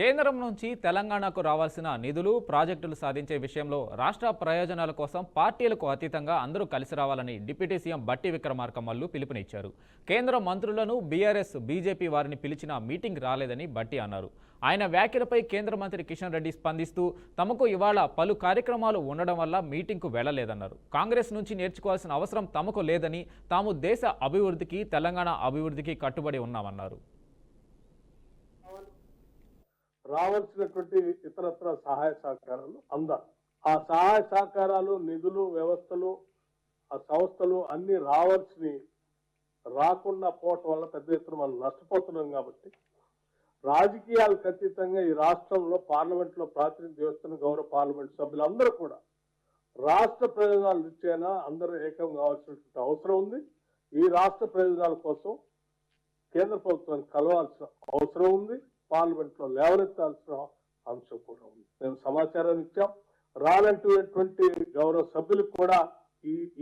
కేంద్రం నుంచి తెలంగాణకు రావాల్సిన నిధులు ప్రాజెక్టులు సాధించే విషయంలో రాష్ట్ర ప్రయోజనాల కోసం పార్టీలకు అతీతంగా అందరూ కలిసి రావాలని డిప్యూటీ సీఎం బట్టి విక్రమార్కమల్లు పిలుపునిచ్చారు. కేంద్ర మంత్రులను బీఆర్ఎస్ బీజేపీ వారిని పిలిచిన మీటింగ్ రాలేదని బట్టి అన్నారు. ఆయన వ్యాఖ్యలపై కేంద్ర మంత్రి కిషన్ రెడ్డి స్పందిస్తూ తమకు ఇవాళ పలు కార్యక్రమాలు ఉండడం వల్ల మీటింగ్కు వెళ్లలేదన్నారు. కాంగ్రెస్ నుంచి నేర్చుకోవాల్సిన అవసరం తమకు లేదని, తాము దేశ అభివృద్ధికి తెలంగాణ అభివృద్ధికి కట్టుబడి ఉన్నామన్నారు. రావాల్సినటువంటి ఇతరత్ర సహాయ సహకారాలు అందాలి. ఆ సహాయ సహకారాలు, నిధులు, వ్యవస్థలు, ఆ సంస్థలు అన్ని రాకుండా పోవటం వల్ల పెద్ద ఎత్తున మనం నష్టపోతున్నాం. కాబట్టి రాజకీయాలకు అతీతంగా ఈ రాష్ట్రంలో పార్లమెంట్లో ప్రాతినిధ్యం వస్తున్న గౌరవ పార్లమెంట్ సభ్యులందరూ కూడా రాష్ట్ర ప్రయోజనాలు ఇచ్చేనా అందరూ ఏకం కావాల్సినటువంటి అవసరం ఉంది. ఈ రాష్ట్ర ప్రయోజనాల కోసం కేంద్ర ప్రభుత్వాన్ని కలవాల్సిన అవసరం ఉంది. పార్లమెంట్ లో లేవనెత్తాల్సిన అంశం కూడా ఉంది. మేము సమాచారం ఇచ్చాం. రానటువంటి గౌరవ సభ్యులకు కూడా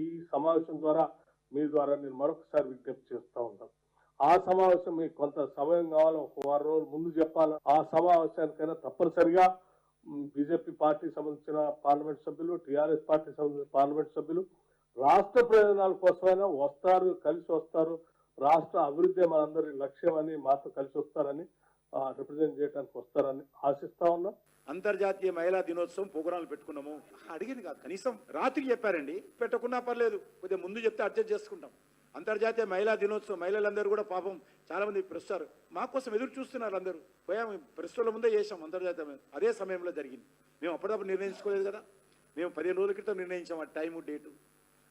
ఈ సమావేశం ద్వారా మీ ద్వారా నేను మరొకసారి విజ్ఞప్తి చేస్తా ఉన్నాను. ఆ సమావేశం మీకు కొంత సమయం కావాలి, ఒక వారం రోజుల ముందు చెప్పాలి. ఆ సమావేశానికైనా తప్పనిసరిగా బీజేపీ పార్టీకి సంబంధించిన పార్లమెంట్ సభ్యులు, టీఆర్ఎస్ పార్టీకి సంబంధించిన పార్లమెంట్ సభ్యులు రాష్ట్ర ప్రయోజనాల కోసమైనా వస్తారు, కలిసి వస్తారు. రాష్ట్ర అభివృద్ధి మనందరి లక్ష్యం అని, మాతో కలిసి వస్తారని, రిప్రజెంట్ చేయడానికి వస్తారని ఆశిస్తా ఉన్నా. అంతర్జాతీయ మహిళా దినోత్సవం ప్రోగ్రాంలు పెట్టుకున్నాము. అడిగింది కాదు, కనీసం రాత్రికి చెప్పారండి. పెట్టకున్నా పర్లేదు, కొద్దిగా ముందు చెప్తే అడ్జస్ట్ చేసుకుంటాం. అంతర్జాతీయ మహిళా దినోత్సవం మహిళలందరూ కూడా పాపం చాలా మంది ప్రెస్సారు, మా కోసం ఎదురు చూస్తున్నారు. అందరూ పోయాము, ప్రెస్సుల ముందే చేసాం. అంతర్జాతీయ అదే సమయంలో జరిగింది. మేము అప్పటికప్పుడు నిర్ణయించుకోలేదు కదా. మేము 15 రోజుల క్రితం నిర్ణయించాం ఆ టైము, డేటు.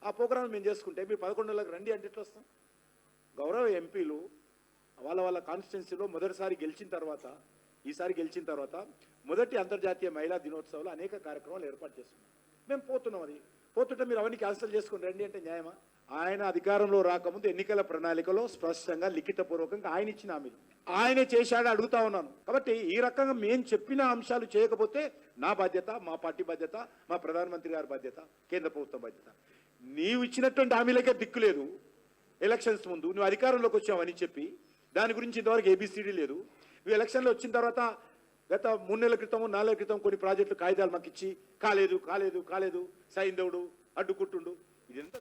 ఆ ప్రోగ్రాం మేము చేసుకుంటే మీరు 11 నెలలకు రండి అంటే ఎట్లా వస్తాం? గౌరవ ఎంపీలు వాళ్ళ కాన్స్టిట్యున్సీలో మొదటిసారి గెలిచిన తర్వాత, ఈసారి గెలిచిన తర్వాత మొదటి అంతర్జాతీయ మహిళా దినోత్సవాలు అనేక కార్యక్రమాలు ఏర్పాటు చేస్తున్నాం. మేము పోతున్నాం. అది పోతుంటే మీరు అవన్నీ క్యాన్సిల్ చేసుకుని రండి అంటే న్యాయమా? ఆయన అధికారంలో రాకముందు ఎన్నికల ప్రణాళికలో స్పష్టంగా లిఖితపూర్వకంగా ఆయన ఇచ్చిన హామీలు ఆయనే చేశాడు అడుగుతా ఉన్నాను. కాబట్టి ఈ రకంగా మేము చెప్పిన అంశాలు చేయకపోతే నా బాధ్యత, మా పార్టీ బాధ్యత, మా ప్రధానమంత్రి గారి బాధ్యత, కేంద్ర ప్రభుత్వం బాధ్యత. నీవు ఇచ్చినటువంటి హామీలకే దిక్కు లేదు. ఎలక్షన్స్ ముందు నువ్వు అధికారంలోకి వచ్చావని చెప్పి దాని గురించి ఇంతవరకు ఏబిసిడి లేదు. నువ్వు ఎలక్షన్లో వచ్చిన తర్వాత గత 3 నెలల క్రితం 4 నెలల క్రితం కొన్ని ప్రాజెక్టులు కాగితాలు మాకు ఇచ్చి కాలేదు సైందవుడు అడ్డుకుంటుండు. ఇదంతా